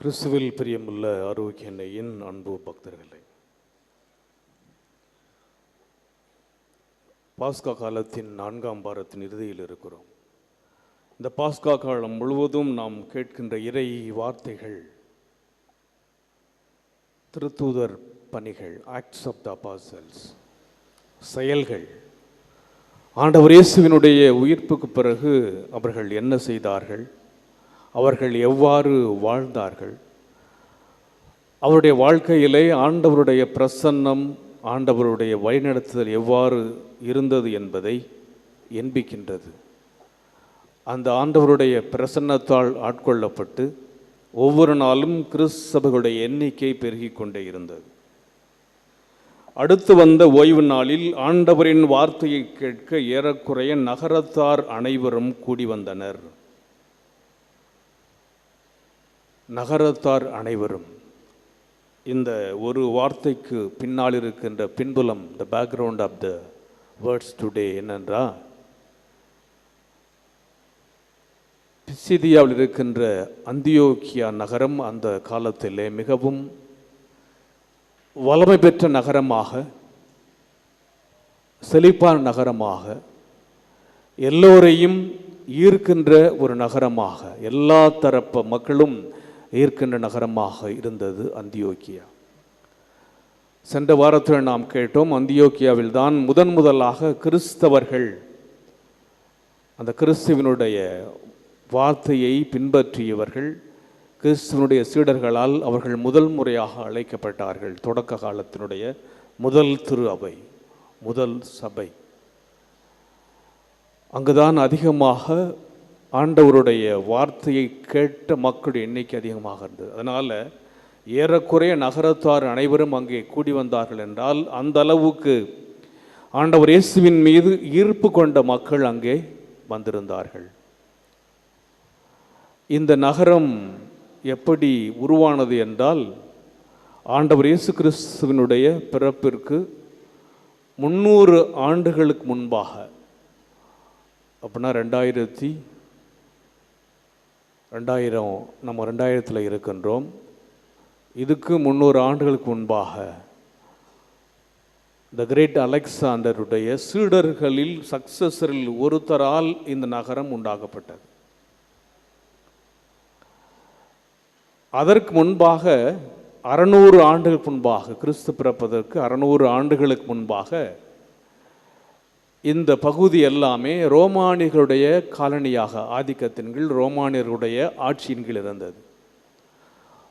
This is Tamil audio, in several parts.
கிறிஸ்துவில் பிரியமுள்ள ஆரோக்கிய எண்ணெயின் அன்பு பக்தர்களே, பாஸ்கா காலத்தின் 4ஆம் வாரத்தின் இறுதியில் இருக்கிறோம். இந்த பாஸ்கா காலம் முழுவதும் நாம் கேட்கின்ற இறை வார்த்தைகள், திருத்தூதர் பணிகள், ஆக்ட்ஸ் ஆஃப் த அப்பாசல்ஸ், செயல்கள். ஆண்டவர் இயேசுவினுடைய உயிர்ப்புக்கு பிறகு அவர்கள் என்ன செய்தார்கள், அவர்கள் எவ்வாறு வாழ்ந்தார்கள், அவருடைய வாழ்க்கையிலே ஆண்டவருடைய பிரசன்னம், ஆண்டவருடைய வழிநடத்துதல் எவ்வாறு இருந்தது என்பதை எண்பிக்கின்றது. அந்த ஆண்டவருடைய பிரசன்னத்தால் ஆட்கொள்ளப்பட்டு ஒவ்வொரு நாளும் கிறிஸ்தவர்களுடைய எண்ணிக்கை பெருகிக் கொண்டே இருந்தது. அடுத்து வந்த ஓய்வு நாளில் ஆண்டவரின் வார்த்தையை கேட்க ஏறக்குறைய நகரத்தார் அனைவரும் கூடி வந்தனர். நகரத்தார் அனைவரும், இந்த ஒரு வார்த்தைக்கு பின்னால் இருக்கின்ற பின்புலம், the background of the words today என்னென்றால், பிசிதியாவில் இருக்கின்ற அந்தியோக்கியா நகரம் அந்த காலத்திலே மிகவும் வளமை பெற்ற நகரமாக, செழிப்பான நகரமாக, எல்லோரையும் ஈர்க்கின்ற ஒரு நகரமாக, எல்லா தரப்பு மக்களும் ஈர்க்கின்ற நகரமாக இருந்தது அந்தியோக்கியா. சென்ற வாரத்தில் நாம் கேட்டோம், அந்தியோக்கியாவில் தான் முதலாக கிறிஸ்தவர்கள் அந்த கிறிஸ்துவனுடைய வார்த்தையை பின்பற்றியவர்கள், கிறிஸ்துவனுடைய சீடர்களால் அவர்கள் முதல் முறையாக அழைக்கப்பட்டார்கள். தொடக்க காலத்தினுடைய முதல் திரு அவை, முதல் சபை. அங்குதான் அதிகமாக ஆண்டவருடைய வார்த்தையை கேட்ட மக்களுடைய எண்ணிக்கை அதிகமாக இருந்தது. அதனால் ஏறக்குறைய நகரத்தார் அனைவரும் அங்கே கூடி வந்தார்கள் என்றால், அந்த அளவுக்கு ஆண்டவர் இயேசுவின் மீது ஈர்ப்பு கொண்ட மக்கள் அங்கே வந்திருந்தார்கள். இந்த நகரம் எப்படி உருவானது என்றால், ஆண்டவர் இயேசு கிறிஸ்துவினுடைய பிறப்பிற்கு 300 ஆண்டுகளுக்கு முன்பாக, அப்படின்னா 2000 நம்ம 2000 இருக்கின்றோம். இதுக்கு 300 ஆண்டுகளுக்கு முன்பாக த கிரேட் அலெக்சாண்டருடைய சீடர்களில் சக்சஸரில் ஒருத்தரால் இந்த நகரம் உண்டாக்கப்பட்டது. அதற்கு முன்பாக 600 ஆண்டுகளுக்கு முன்பாக, கிறிஸ்து பிறப்பதற்கு 600 ஆண்டுகளுக்கு முன்பாக இந்த பகுதி எல்லாமே ரோமானியர்களுடைய காலனியாக, ஆதிக்கத்தின் கீழ், ரோமானியர்களுடைய ஆட்சியின் கீழ் இருந்தது.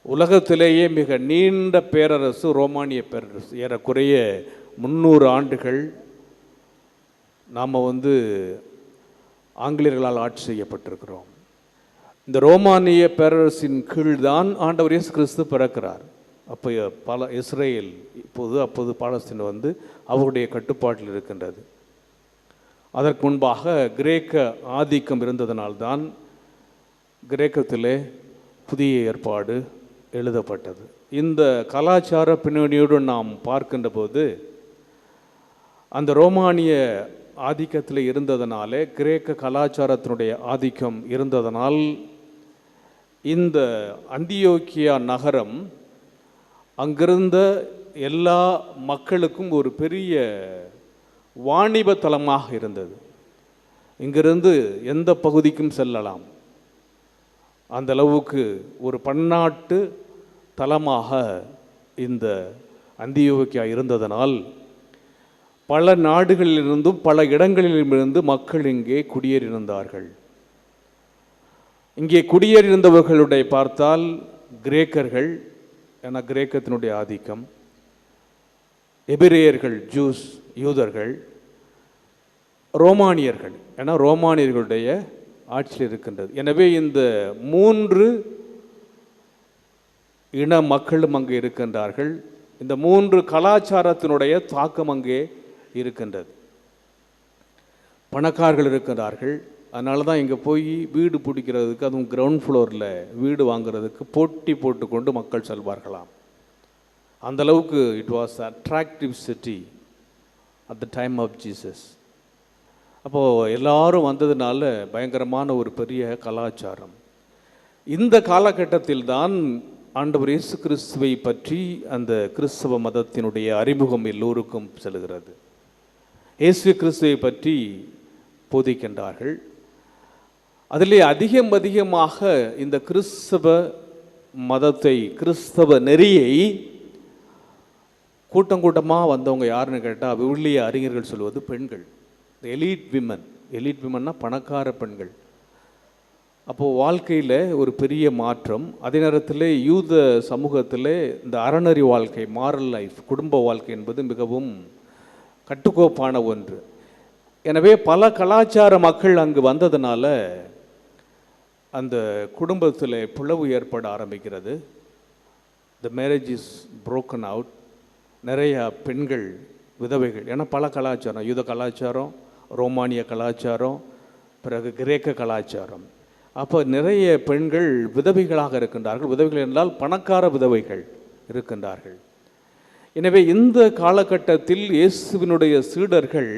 உலகத்திலேயே மிக நீண்ட பேரரசு ரோமானிய பேரரசு. ஏறக்குறைய 300 ஆண்டுகள் நாம் ஆங்கிலேயர்களால் ஆட்சி செய்யப்பட்டிருக்கிறோம். இந்த ரோமானிய பேரரசின் கீழ்தான் ஆண்டவர் இயேசு கிறிஸ்து பிறக்கிறார். அப்போ இஸ்ரேல் அப்போது பாலஸ்தீன் அவருடைய கட்டுப்பாட்டில் இருக்கின்றது. அதற்கு முன்பாக கிரேக்க ஆதிக்கம் இருந்ததனால்தான் கிரேக்கத்திலே புதிய ஏற்பாடு எழுதப்பட்டது. இந்த கலாச்சார பின்னணியோடு நாம் பார்க்கின்ற போது, அந்த ரோமானிய ஆதிக்கத்தில் இருந்ததனாலே, கிரேக்க கலாச்சாரத்தினுடைய ஆதிக்கம் இருந்ததனால், இந்த அந்தியோக்கியா நகரம் அங்கிருந்த எல்லா மக்களுக்கும் ஒரு பெரிய வாணிப தலமாக இருந்தது. இங்கிருந்து எந்த பகுதிக்கும் செல்லலாம். அந்த அளவுக்கு ஒரு பன்னாட்டு தலமாக இந்த அந்தியோக்கியா இருந்ததனால், பல நாடுகளிலிருந்தும் பல இடங்களிலிருந்து மக்கள் இங்கே குடியேறியிருந்தார்கள். இங்கே குடியேறியிருந்தவர்களுடைய பார்த்தால் கிரேக்கர்கள், என கிரேக்கத்தினுடைய ஆதிக்கம், எபிரேயர்கள், ஜூஸ், யூதர்கள், ரோமானியர்கள், என ரோமானியர்களுடைய ஆட்சியில் இருக்கின்றது. எனவே இந்த 3 இன மக்களும் அங்கே இருக்கின்றார்கள். இந்த 3 கலாச்சாரத்தினுடைய தாக்கம் அங்கே இருக்கின்றது. பணக்காரர்கள் இருக்கின்றார்கள். அதனால தான் இங்கே போய் வீடு பிடிக்கிறதுக்கு, அதுவும் கிரவுண்ட் ஃப்ளோரில் வீடு வாங்குறதுக்கு போட்டி போட்டுக்கொண்டு மக்கள் செல்வார்களாம். அந்தளவுக்கு it was attractive city at the time of Jesus. அப்போது எல்லாரும் வந்ததுனால பயங்கரமான ஒரு பெரிய கலாச்சாரம். இந்த காலகட்டத்தில் தான் ஆண்டவர் இயேசு கிறிஸ்துவை பற்றி அந்த கிறிஸ்தவ மதத்தினுடைய அறிமுகம் எல்லோருக்கும் செல்கிறது. இயேசு கிறிஸ்துவை பற்றி போதிக்கின்றார்கள். அதிலே அதிகமாக இந்த கிறிஸ்தவ மதத்தை, கிறிஸ்தவ நெறியை கூட்டமாக வந்தவங்க யாருன்னு கேட்டால், விவிலிய அறிஞர்கள் சொல்வது பெண்கள், எலீட் விமன். எலீட் விமன்னா பணக்கார பெண்கள். அப்போது வாழ்க்கையில் ஒரு பெரிய மாற்றம். அதே நேரத்தில் யூத சமூகத்தில் இந்த அறநெறி வாழ்க்கை, மாரல் லைஃப், குடும்ப வாழ்க்கை என்பது மிகவும் கட்டுக்கோப்பான ஒன்று. எனவே பல கலாச்சார மக்கள் அங்கு வந்ததுனால அந்த குடும்பத்தில் பிளவு ஏற்பட ஆரம்பிக்கிறது. The marriage is broken out. நிறையா பெண்கள் விதவைகள். ஏன்னா பல கலாச்சாரம், யூத கலாச்சாரம், ரோமானிய கலாச்சாரம், பிறகு கிரேக்க கலாச்சாரம். அப்போ நிறைய பெண்கள் விதவைகளாக இருக்கின்றார்கள். விதவைகள் என்றால் பணக்கார விதவைகள் இருக்கின்றார்கள். எனவே இந்த காலகட்டத்தில் இயேசுவினுடைய சீடர்கள்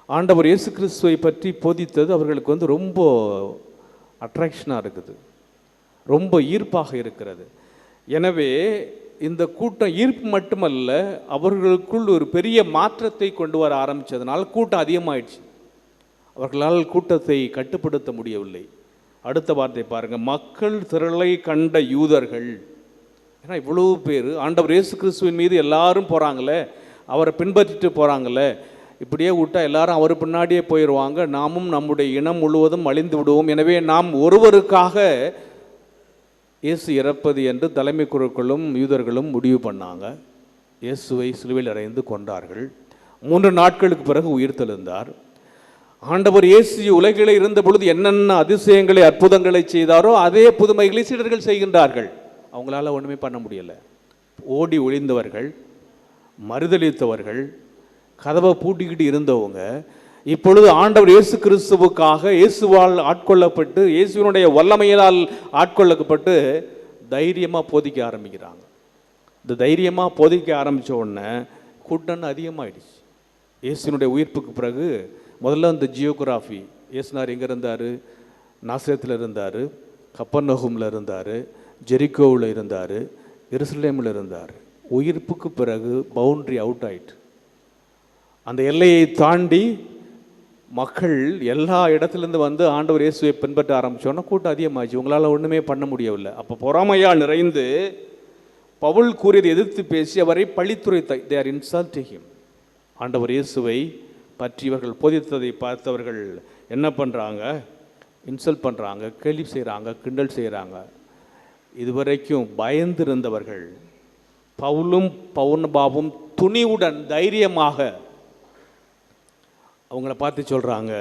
ஆண்டவர் இயேசு கிறிஸ்துவை பற்றி போதித்தது அவர்களுக்கு ரொம்ப அட்ராக்ஷனாக இருக்குது, ரொம்ப ஈர்ப்பாக இருக்கிறது. எனவே இந்த கூட்டம் ஈர்ப்பு மட்டுமல்ல, அவர்களுக்குள் ஒரு பெரிய மாற்றத்தை கொண்டு வர ஆரம்பித்ததுனால கூட்டம் அதிகமாயிடுச்சு. அவர்களால் கூட்டத்தை கட்டுப்படுத்த முடியவில்லை. அடுத்த வார்த்தை பாருங்கள், மக்கள் திரளை கண்ட யூதர்கள். ஏன்னா இவ்வளோ பேர் ஆண்டவர் இயேசு கிறிஸ்துவின் மீது எல்லாரும் போகிறாங்களே, அவரை பின்பற்றிட்டு போகிறாங்களே, இப்படியே விட்டால் எல்லாரும் அவர் பின்னாடியே போயிடுவாங்க, நாமும் நம்முடைய இனம் முழுவதும் அழிந்து விடுவோம். எனவே நாம் ஒருவருக்காக இயேசு இறப்பது என்று தலைமை குருக்களும் யூதர்களும் முடிவு பண்ணாங்க. இயேசுவை சிலுவையில் அறைந்து கொண்டார்கள். 3 நாட்களுக்கு பிறகு உயிர் தெழுந்தார். ஆண்டவர் இயேசு உலகிலே இருந்த பொழுது என்னென்ன அதிசயங்களை, அற்புதங்களை செய்தாரோ அதே புதுமைகளை சீடர்கள் செய்கின்றார்கள். அவங்களால ஒன்றுமே பண்ண முடியலை. ஓடி ஒளிந்தவர்கள், மறுதளித்தவர்கள், கதவை பூட்டிக்கிட்டு இருந்தவங்க இப்பொழுது ஆண்டவர் இயேசு கிறிஸ்துவுக்காக இயேசுவால் ஆட்கொள்ளப்பட்டு, இயேசுவினுடைய வல்லமையினால் ஆட்கொள்ளப்பட்டு தைரியமாக போதிக்க ஆரம்பிக்கிறாங்க. இந்த தைரியமாக போதிக்க ஆரம்பித்த உடனே கூட்டம் அதிகமாகிடுச்சு. இயேசுவினுடைய உயிர்ப்புக்கு பிறகு முதல்ல இந்த ஜியோகிராஃபி, இயேசுனார் எங்கே இருந்தார்? நாசரேத்தில் இருந்தார், கப்பர்நகூமில் இருந்தார், ஜெரிக்கோவில் இருந்தார், எருசலேமில் இருந்தார். உயிர்ப்புக்கு பிறகு பவுண்ட்ரி அவுட் ஆயிட்டு, அந்த எல்லையை தாண்டி மக்கள் எல்லா இடத்துலேருந்து வந்து ஆண்டவர் இயேசுவை பின்பற்ற ஆரம்பித்தோன்னா கூட்டம் அதிகமாகிடுச்சு. உங்களால் ஒன்றுமே பண்ண முடியவில்லை. அப்போ பொறாமையால் நிறைந்து பவுல் கூறியதை எதிர்த்து பேசி அவரை பழித்துரைத்த. They are insulting him. ஆண்டவர் இயேசுவை பற்றி இவர்கள் போதித்ததை பார்த்தவர்கள் என்ன பண்ணுறாங்க? இன்சல்ட் பண்ணுறாங்க, கேலி செய்கிறாங்க, கிண்டல் செய்கிறாங்க. இதுவரைக்கும் பயந்திருந்தவர்கள் பவுலும் பவுனபாவும் துணிவுடன் தைரியமாக அவங்கள பார்த்து சொல்கிறாங்க,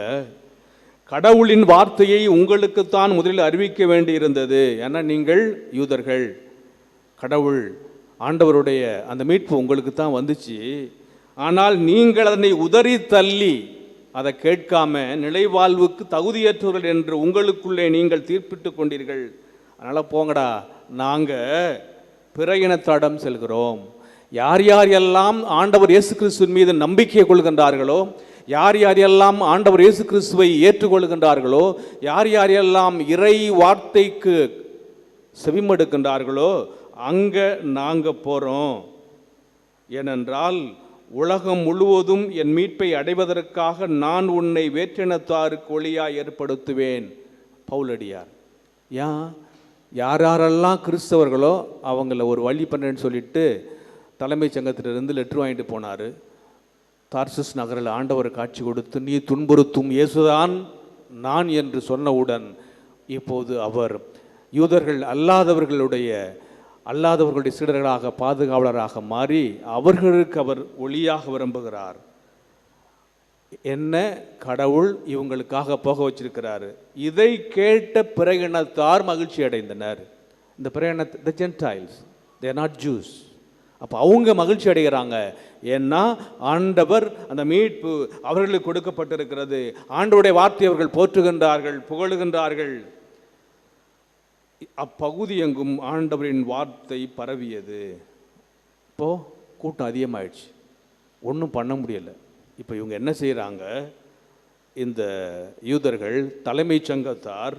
கடவுளின் வார்த்தையை உங்களுக்குத்தான் முதலில் அறிவிக்க வேண்டி இருந்தது. ஏன்னா நீங்கள் யூதர்கள், கடவுள் ஆண்டவருடைய அந்த மீட்பு உங்களுக்கு தான் வந்துச்சு. ஆனால் நீங்கள் அதனை உதறி தள்ளி அதை கேட்காம நிலைவாழ்வுக்கு தகுதியற்றவர்கள் என்று உங்களுக்குள்ளே நீங்கள் தீர்ப்பிட்டு கொண்டீர்கள். அதனால் போங்கடா, நாங்கள் பிற இனத்தாடம் செல்கிறோம். யார் யார் எல்லாம் ஆண்டவர் இயேசு கிறிஸ்துவின் மீது நம்பிக்கை கொள்கின்றார்களோ, யார் யாரெல்லாம் ஆண்டவர் இயேசு கிறிஸ்துவை ஏற்றுக்கொள்கின்றார்களோ, யார் யாரெல்லாம் இறை வார்த்தைக்கு செவிமடுக்கின்றார்களோ அங்கே நாங்கள் போகிறோம். ஏனென்றால் உலகம் முழுவதும் என் மீட்பை அடைவதற்காக நான் உன்னை வேற்றினத்தாருக்கு ஒளியாக ஏற்படுத்துவேன். பவுலடியார் யாரெல்லாம் கிறிஸ்தவர்களோ அவங்கள ஒரு வழி பண்ணுறேன்னு சொல்லிட்டு தலைமைச் சங்கத்திலிருந்து லெட்ரு வாங்கிட்டு போனார். தார்சஸ் நகரில் ஆண்டவர் காட்சி கொடுத்து, நீ துன்புறுத்தும் இயேசுதான் நான் என்று சொன்னவுடன் இப்போது அவர் யூதர்கள் அல்லாதவர்களுடைய சீடர்களாக, பாதுகாவலராக மாறி அவர்களுக்கு அவர் ஒளியாக விரும்புகிறார். என்ன கடவுள் இவங்களுக்காக போக வச்சிருக்கிறாரு. இதை கேட்ட பிற இனத்தார் மகிழ்ச்சி அடைந்தனர். இந்த பிற இன the gentiles, they are not Jews. அப்போ அவங்க மகிழ்ச்சி அடைகிறாங்க. ஏன்னா ஆண்டவர் அந்த மீட்பு அவர்களுக்கு கொடுக்கப்பட்டிருக்கிறது. ஆண்டவருடைய வார்த்தை அவர்கள் போற்றுகின்றார்கள், புகழுகின்றார்கள். அப்பகுதி எங்கும் ஆண்டவரின் வார்த்தை பரவியது. இப்போது கூட்டம் அதிகமாகிடுச்சு, ஒன்றும் பண்ண முடியலை. இப்போ இவங்க என்ன செய்கிறாங்க? இந்த யூதர்கள் தலைமைச் சங்கத்தார்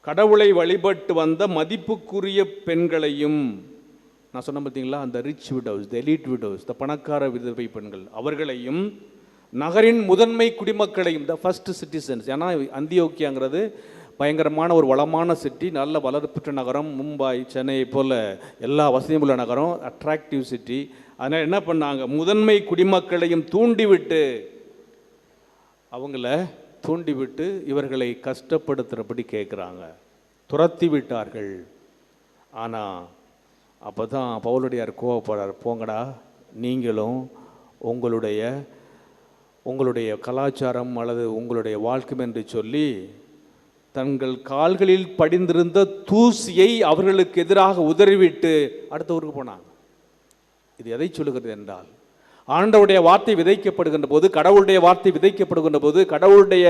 கடவுளை வழிபட்டு வந்த மதிப்புக்குரிய பெண்களையும், நான் சொன்ன பார்த்தீங்களா, அந்த ரிச் விடோஸ், த எலிட் விடோஸ், இந்த பணக்கார விதவை பெண்கள், அவர்களையும் நகரின் முதன்மை குடிமக்களையும், த ஃபர்ஸ்ட் சிட்டிசன்ஸ். ஏன்னா அந்தியோக்கியாங்கிறது பயங்கரமான ஒரு வளமான சிட்டி, நல்ல வளர்ப்புற்ற நகரம், மும்பாய் சென்னை போல் எல்லா வசதியும் உள்ள நகரம், அட்ராக்டிவ் சிட்டி. அதனால் என்ன பண்ணாங்க, முதன்மை குடிமக்களையும் தூண்டிவிட்டு, அவங்கள தூண்டிவிட்டு இவர்களை கஷ்டப்படுத்துகிறபடி கேட்குறாங்க, துரத்தி விட்டார்கள். ஆனால் அப்போ தான் பவுலடியார் கோவப்படுறார், போங்கடா நீங்களும் உங்களுடைய கலாச்சாரம் அல்லது உங்களுடைய வாழ்க்கை என்று சொல்லி தங்கள் கால்களில் படிந்திருந்த தூசியை அவர்களுக்கு எதிராக உதறிவிட்டு அடுத்த ஊருக்கு போனாங்க. இது எதை சொல்லுகிறது என்றால், ஆண்டவருடைய வார்த்தை விதைக்கப்படுகின்ற போது, கடவுளுடைய வார்த்தை விதைக்கப்படுகின்ற போது, கடவுளுடைய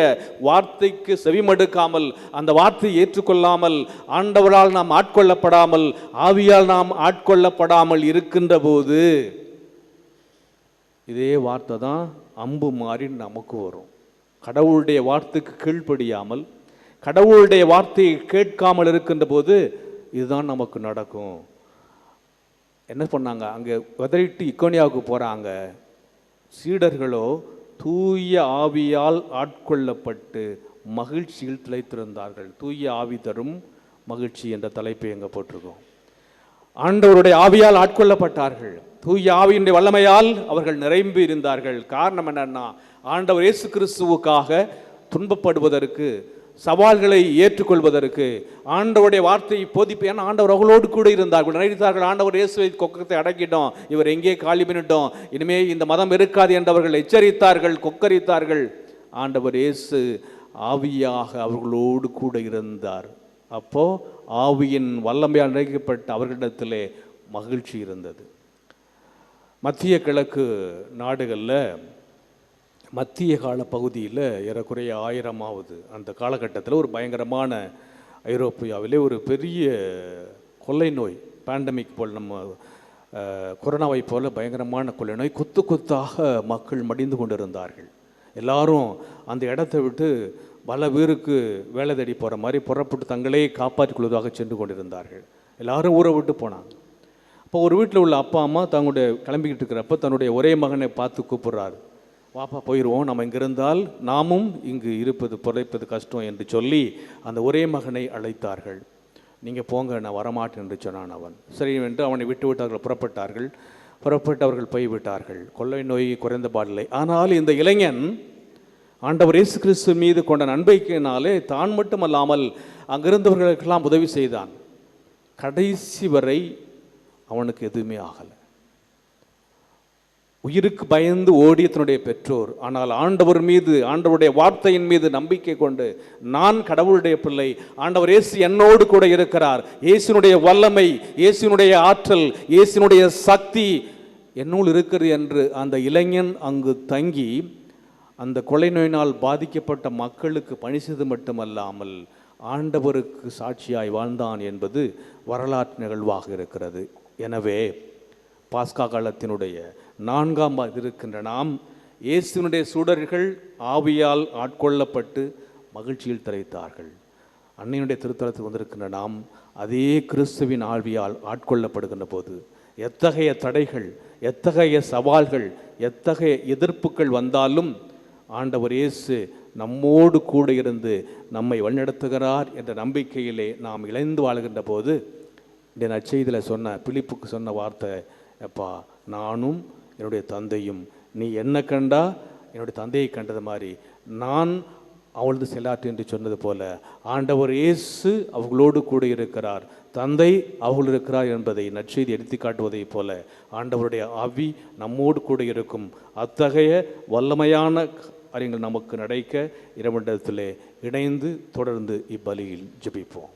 வார்த்தைக்கு செவிமடுக்காமல், அந்த வார்த்தையை ஏற்றுக்கொள்ளாமல், ஆண்டவரால் நாம் ஆட்கொள்ளப்படாமல், ஆவியால் நாம் ஆட்கொள்ளப்படாமல் இருக்கின்ற போது, இதே வார்த்தை தான் அம்பு மாறி நமக்கு வரும். கடவுளுடைய வார்த்தைக்கு கீழ்ப்படியாமல், கடவுளுடைய வார்த்தையை கேட்காமல் இருக்கின்ற போது இதுதான் நமக்கு நடக்கும். என்ன பண்ணாங்க, அங்கே உதறிட்டு இக்கோனியாவுக்கு போகிறாங்க. சீடர்களோ தூய ஆவியால் ஆட்கொள்ளப்பட்டு மகிழ்ச்சியில் திளைத்திருந்தார்கள். தூய ஆவி தரும் மகிழ்ச்சி என்ற தலைப்பை எங்கே போட்டிருக்கோம். ஆண்டவருடைய ஆவியால் ஆட்கொள்ளப்பட்டார்கள். தூய ஆவியினுடைய வல்லமையால் அவர்கள் நிரம்பி இருந்தார்கள். காரணம் என்னன்னா, ஆண்டவர் இயேசு கிறிஸ்துவுக்காக துன்பப்படுவதற்கு, சவால்களை ஏற்றுக்கொள்வதற்கு, ஆண்டவருடைய வார்த்தையை போதிப்பு. ஏன்னா ஆண்டவர் அவர்களோடு கூட இருந்தார்கள். நினைத்தார்கள், ஆண்டவர் இயேசுவை கொக்கத்தை அடக்கிட்டோம், இவர் எங்கே காலி பண்ணிட்டோம், இனிமே இந்த மதம் இருக்காது என்றவர்கள் எச்சரித்தார்கள், கொக்கரித்தார்கள். ஆண்டவர் இயேசு ஆவியாக அவர்களோடு கூட இருந்தார். அப்போ ஆவியின் வல்லமையால் நிறைக்கப்பட்ட அவர்களிடத்திலே மகிழ்ச்சி இருந்தது. மத்திய கிழக்கு நாடுகளில் மத்திய கால பகுதியில் ஏறக்குறைய 1000ஆவது அந்த காலகட்டத்தில் ஒரு பயங்கரமான, ஐரோப்பியாவிலே ஒரு பெரிய கொள்ளை நோய், பேண்டமிக் போல், நம்ம கொரோனாவை போல பயங்கரமான கொள்ளை நோய், கொத்து கொத்தாக மக்கள் மடிந்து கொண்டிருந்தார்கள். எல்லாரும் அந்த இடத்த விட்டு பல பேருக்கு வேலை தேடி போகிற மாதிரி புறப்பட்டு தங்களே காப்பாற்றிக் கொள்வதாக சென்று கொண்டிருந்தார்கள். எல்லாரும் ஊரை விட்டு போனாங்க. அப்போ ஒரு வீட்டில் உள்ள அப்பா அம்மா தங்களுடைய கிளம்பிக்கிட்டு இருக்கிறப்ப தன்னுடைய ஒரே மகனை பார்த்து கூப்பிட்றாரு, வாப்பா போயிடுவோம், நம்ம இங்கே இருந்தால் நாமும் இங்கு பிழைப்பது கஷ்டம் என்று சொல்லி அந்த ஒரே மகனை அழைத்தார்கள். நீங்கள் போங்க, நான் வரமாட்டேன் என்று சொன்னான் அவன். சரி என்று அவனை விட்டுவிட்டார்கள். புறப்பட்டு அவர்கள் போய்விட்டார்கள். கொள்ளை நோய் குறைந்த பாடில்லை. ஆனால் இந்த இளைஞன் ஆண்டவர் இயேசு கிறிஸ்து மீது கொண்ட நம்பிக்கையினாலே தான் மட்டுமல்லாமல் அங்கிருந்தவர்களுக்கெல்லாம் உதவி செய்தான். கடைசி வரை அவனுக்கு எதுவுமே ஆகலை. உயிருக்கு பயந்து ஓடிய தன்னுடைய பெற்றோர், ஆனால் ஆண்டவர் மீது, ஆண்டவருடைய வார்த்தையின் மீது நம்பிக்கை கொண்டு, நான் கடவுளுடைய பிள்ளை, ஆண்டவர் இயேசு என்னோடு கூட இருக்கிறார், இயேசுனுடைய வல்லமை, இயேசுனுடைய ஆற்றல், இயேசுனுடைய சக்தி என்னுள் இருக்கிறது என்று அந்த இளைஞன் அங்கு தங்கி அந்த கொலை நோயினால் பாதிக்கப்பட்ட மக்களுக்கு பணி செய்து மட்டுமல்லாமல் ஆண்டவருக்கு சாட்சியாய் வாழ்ந்தான் என்பது வரலாற்று நிகழ்வாக இருக்கிறது. எனவே பாஸ்கா காலத்தினுடைய 4ஆம் இருக்கின்ற நாம், இயேசுனுடைய சூடர்கள் ஆவியால் ஆட்கொள்ளப்பட்டு மகிழ்ச்சியில் திளைத்தார்கள். அன்னையினுடைய திருத்தலத்துக்கு வந்திருக்கின்ற நாம் அதே கிறிஸ்துவின் ஆவியால் ஆட்கொள்ளப்படுகின்ற போது எத்தகைய தடைகள், எத்தகைய சவால்கள், எத்தகைய எதிர்ப்புகள் வந்தாலும் ஆண்டவர் இயேசு நம்மோடு கூட இருந்து நம்மை வழிநடத்துகிறார் என்ற நம்பிக்கையிலே நாம் இணைந்து வாழ்கின்ற போது, இந்த நற்செய்தியில் சொன்ன பிலிப்புக்கு சொன்ன வார்த்தை, எப்பா நானும் என்னுடைய தந்தையும், நீ என்ன கண்டா என்னுடைய தந்தையை கண்டது மாதிரி நான் அவளது செல்லாற்று என்று சொன்னது போல, ஆண்டவர் இயேசு அவர்களோடு கூட இருக்கிறார், தந்தை அவர்கள் இருக்கிறார் என்பதை நற்செய்தி எடுத்து காட்டுவதைப் போல ஆண்டவருடைய ஆவி நம்மோடு கூட இருக்கும். அத்தகைய வல்லமையான காரியங்கள் நமக்கு நடக்க இறைவனிடத்திலே இணைந்து தொடர்ந்து இப்பலியில் ஜெபிப்போம்.